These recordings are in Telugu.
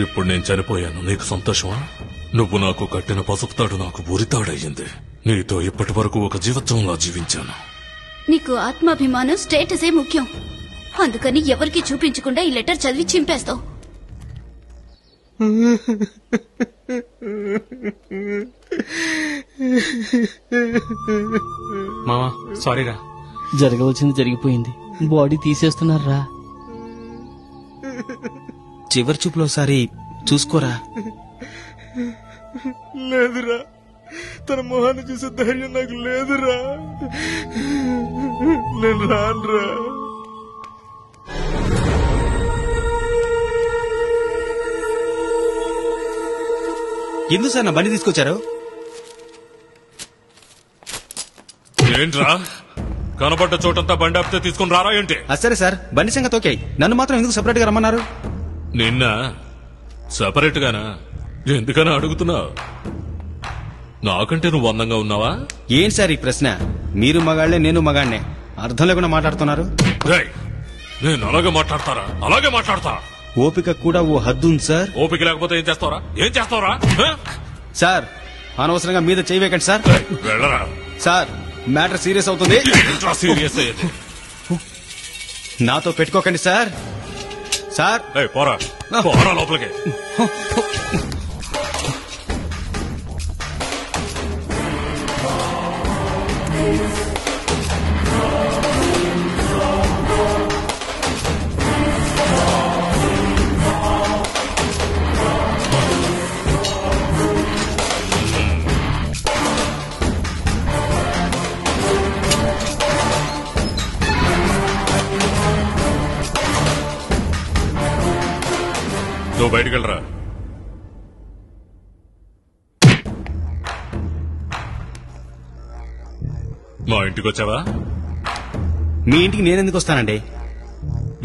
ఇప్పుడు నేను చనిపోయాను, నీకు సంతోషమా? నువ్వు నాకు కట్టిన పసుపుతాడు నాకు ఉరితాడయ్యింది. నీతో ఇప్పటి వరకు ఒక జీవితంలా జీవించాను. నీకు ఆత్మాభిమానం స్టేటసే ముఖ్యం. అందుకని ఎవరికి చూపించకుండా ఈ లెటర్ చదివి చింపేస్తావు. మావా సారీరా. జరగవలసింది జరిగిపోయింది. బాడీ తీసేస్తున్నారా? చివరి చూపులోసారి చూసుకోరా. లేదురా, తన మొహాన్ని చూసే ధైర్యం నాకు లేదురా. నేను రానురా. ఎందుకు సార్ నా బండి తీసుకొచ్చారు? ఏంట్రా, కనబడ్డ చోటంతా బండి ఆపితే తీసుకుని రారా ఏంటి? సరే సార్, బండి సంగతి ఓకే. నన్ను మాత్రం ఎందుకు సెపరేట్ గా రమ్మన్నారు? నిన్న సెపరేట్ గానా? ఎందుకని అడుగుతున్నావు? నాకంటే నువ్వు అందంగా ఉన్నావా? ఏం సార్ ఈ ప్రశ్న? మీరు మగాళ్లే, నేను మగాళ్నే. అర్థం లేకుండా మాట్లాడుతున్నారు. నేను అలాగే మాట్లాడతారా? అలాగే మాట్లాడతా. ఓపిక కూడా ఓ హద్దు ఉంది సార్. ఓపిక లేకపోతే ఏం చేస్తావరా? ఏం చేస్తావరా? సార్ అనవసరంగా మీద చేయవేకండి సార్. వెళ్ళరా సార్, మ్యాటర్ సీరియస్ అవుతుంది. సీరియస్ అయ్యేది నాతో పెట్టుకోకండి సార్. సార్ పోరా పోరా లోపలికి. నువ్వు బయటికి వెళ్ళరా. మా ఇంటికి వచ్చావా? మీ ఇంటికి నేనెందుకు వస్తానండి?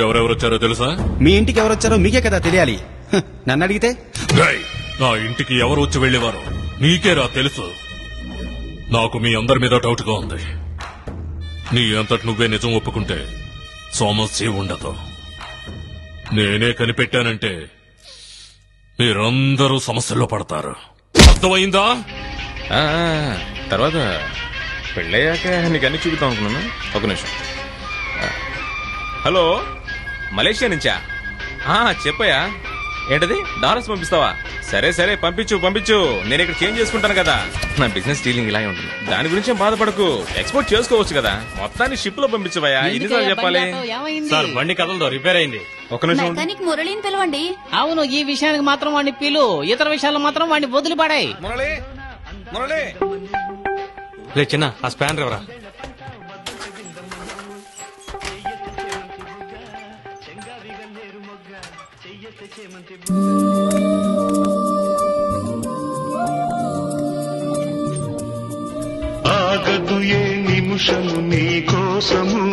ఎవరెవరు వచ్చారో తెలుసా? మీ ఇంటికి ఎవరు వచ్చారో మీకే కదా తెలియాలి. నన్ను అడిగితే నా ఇంటికి ఎవరు వచ్చి వెళ్లేవారో నీకేరా తెలుసు. నాకు మీ అందరి మీద డౌట్ గా ఉంది. నీ అంతటి నువ్వే నిజం ఒప్పుకుంటే సమస్య ఉండదు. నేనే కనిపెట్టానంటే మీరందరూ సమస్యల్లో పడతారు. అర్థమైందా? తర్వాత పెళ్ళయ్యాక నీకు అన్ని చూపుతాం అనుకున్నాను. ఒక నిమిషం. హలో, మలేషియా నుంచా? చెప్పయ్యా. ఏంటది, డాలర్స్ పంపిస్తావా? సరే సరే పంపించు పంపించు. నేను ఇక్కడ చేంజ్ చేసుకుంటాను కదా. నా బిజినెస్ డీలింగ్ ఇలాగే ఉంటుంది. దాని గురించి బాధపడకు, ఎక్స్పోర్ట్ చేసుకోవచ్చు కదా. మొత్తాన్ని షిప్ లో పంపించవయ్యా. ఎన్నిసార్లు చెప్పాలి? సార్ బండి కదలదో, రిపేర్ అయింది. ఒక నిమిషం. మెకానిక్ మురళిని పిలవండి. అవును, ఈ విషయానికి మాత్రం వాడిని పిలు, ఇతర విషయాలు మాత్రం వాడిని వదిలిపడాయి. రే చిన్న, ఆ స్పానర్ ఎవరా? ఆగదు ఏ నిమిషము నీ కోసము,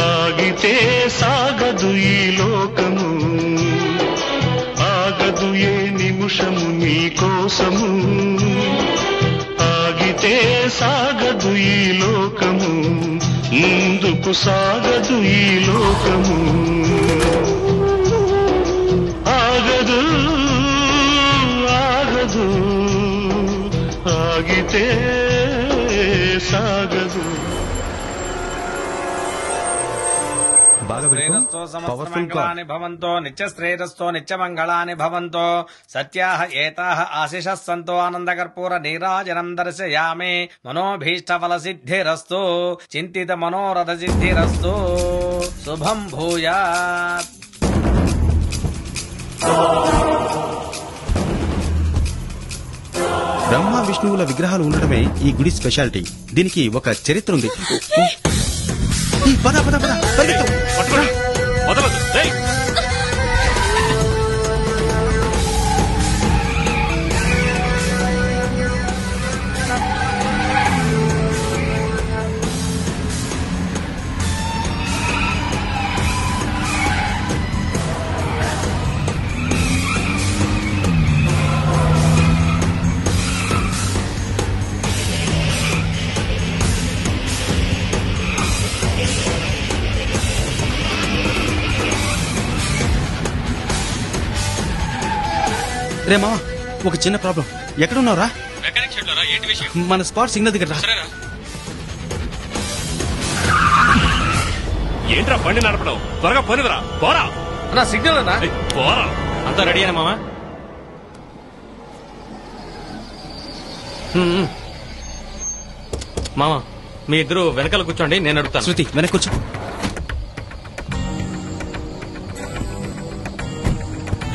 ఆగితే సాగదు ఈ లోకము. ఆగదు ఏ నిమిషము నీ కోసము, ఆగితే సాగదు ఈ లోకము. ముందుకు సాగదు ఈ లోకము. ఆగదు ఆగదు, ఆగితే సాగదు. సమస్తమంగళాని భవంతో, నిత్యశ్రేయస్తో నిత్యమంగళాని భవంతో. సత్యాః ఏతాః ఆశిషః సంతో ఆనందకర్పూర నీరాజనం దర్శయామి. మనోభీష్టఫల సిద్ధిరస్తు, చింతిత మనోరథ సిద్ధిరస్తు. శుభం భూయాత్. బ్రహ్మ విష్ణువుల విగ్రహాలు ఉండడమే ఈ గుడి స్పెషాలిటీ. దీనికి ఒక చరిత్ర ఉంది. పద పద పద పరిగెత్తు. రే మామ ఒక చిన్న ప్రాబ్లం. ఎక్కడున్నావురా? మెకానిక్ షెడ్ లో రా. ఏంటి విషయం? మన స్పాట్ సిగ్నల్ దగ్గర రా. సరేరా. ఏంట్రా బండి నడపడం? త్వరగా పోనిదరా. పోరా నా సిగ్నల్ అన్నా. పోరా. అంతా రెడీ అయినా మామా? మామ మీ ఇద్దరు వెనకాల కూర్చోండి, నేను అడుగుతాను. శృతి వెనక్కి కూర్చో.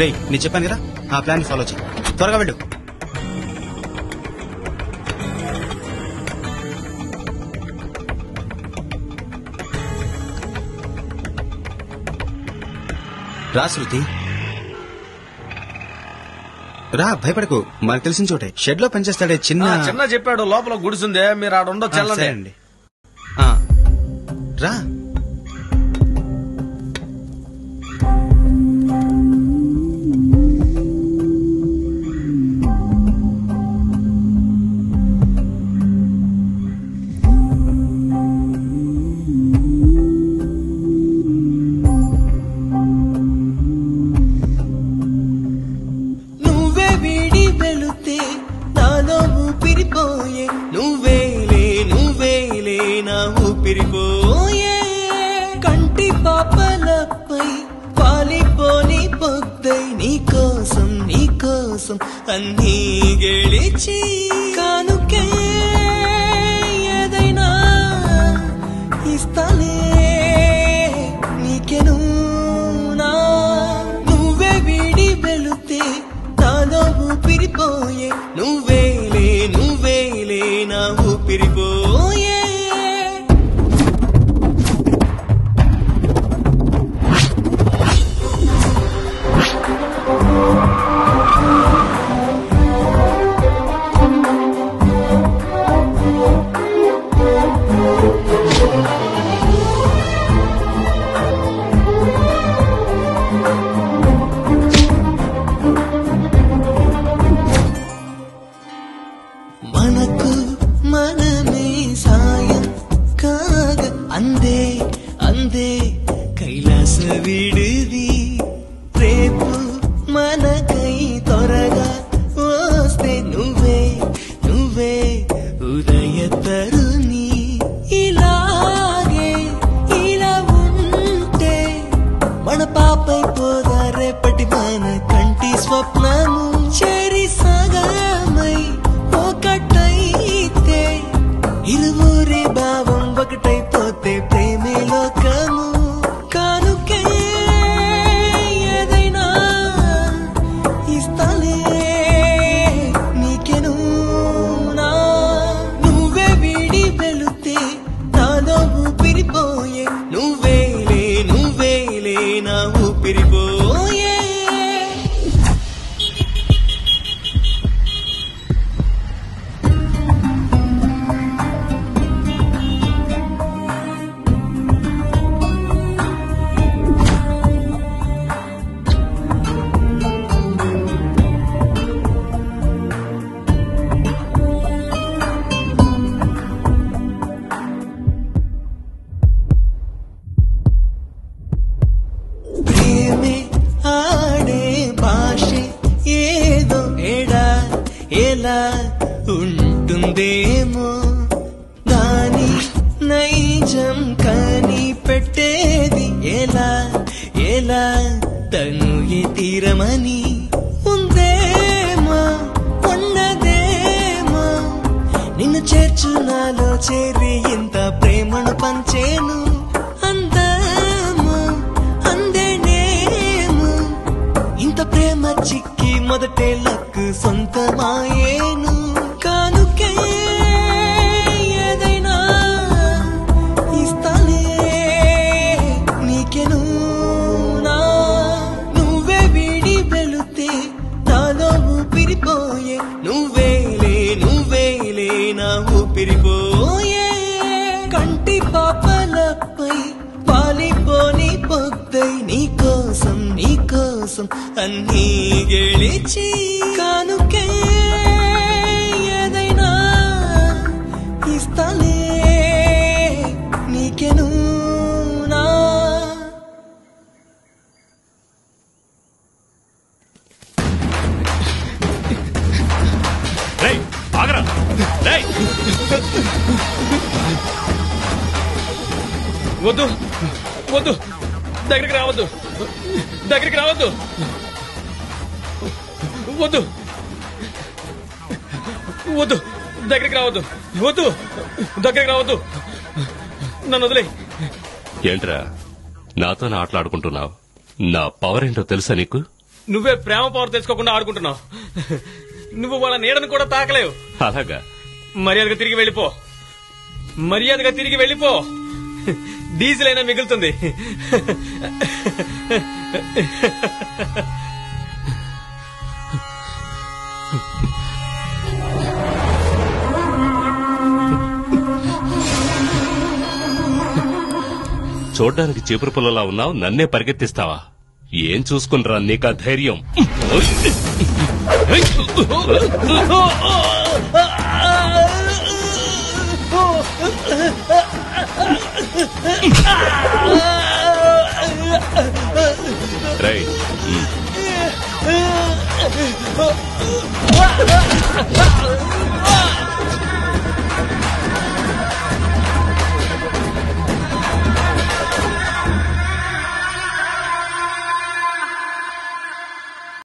రే నేను చెప్పాను కదా, ఆ ప్లాన్ ఫాలో చేయి. త్వరగా వెళ్ళు. రా శృతి రా, భయపడకు. మనకు తెలిసిన చోటే షెడ్ లో పనిచేస్తాడే చిన్న చెప్పాడు లోపల గుడిసుందే, మీరు ఆడ ఉండొచ్చు. అండి రా. కంటి పాపలపై పాలిపోని పొద్దై నీకోసం అన్నీ గెలిచి కానుకే ఏదైనా ఇస్తానే నీకెను నువ్వే వీడి వెళితే నాలో ఊపిరిపోయే నువ్వేలే నా ఊపిరిపోయే మనమే సాయం కాగ అందే కైలాస విడిది రేపు మనకై త్వరగా వస్తే నువ్వే ఉదయ తరుణి ఇలాగే ఇలా ఉంటే మన పాపై పోదా రేపటి మన కంటి స్వప్నము చెరి సగమై ఒకటైతే ఇరువురి భావం ఒకటైపోతే ప్రేమే లోకము కానుకే ఏదైనా ఇస్తాలే నీకెను నువ్వే వీడి వెళితే నాలో ఊపిరిపోయే నువ్వేలే నా ఊపిరిపోయే ప్రేమే ఆడే భాషే ఏదో ఎలా ఉంటుందేమో దాని నైజం కని పెట్టేది ఎలా తను ఏ తీరమని ఉందేమో ఉన్నదేమో నిన్ను చేర్చు నాలో చేరి ఇంత ప్రేమను పంచేను అందేనేమో ఇంత ప్రేమ చిక్కి మొదటే లక్కు సొంతమాయేను కానుకే ఏదైనా ఇస్తానే నీకెను నువ్వే వీడి వెళితే నాలో ఊపిరిపోయే నువ్వేలే నా ఊపిరిపోయే కంటి పాపలపై పాలిపోని పొద్దై నీకోసం అన్నీ గెలిచి కానుకే ఏదైనా ఇస్తాలే నీకెను ఆగరా రేయ్. వద్దు వద్దు దగ్గరికి రావద్దు దగ్గరికి రావద్దు వద్దు వద్దు దగ్గరికి రావద్దు వద్దు దగ్గరికి రావద్దు నన్ను వదిలే. ఏంట్రా నాతో ఆటలాడుకుంటున్నావు? నా పవర్ ఏంటో తెలుసా నీకు? నువ్వే ప్రేమ పవర్ తెలుసుకోకుండా ఆడుకుంటున్నావు. నువ్వు వాళ్ళ నీడను కూడా తాకలేవు. అలాగా? మర్యాదగా తిరిగి వెళ్ళిపో. మర్యాదగా తిరిగి వెళ్ళిపో. డీజిల్ అయినా మిగులుతుంది. చూడ్డానికి చీపురు పుల్లలా ఉన్నావు, నన్నే పరిగెత్తిస్తావా? ఏం చూసుకునిరా నీకా ధైర్యం? రైట్.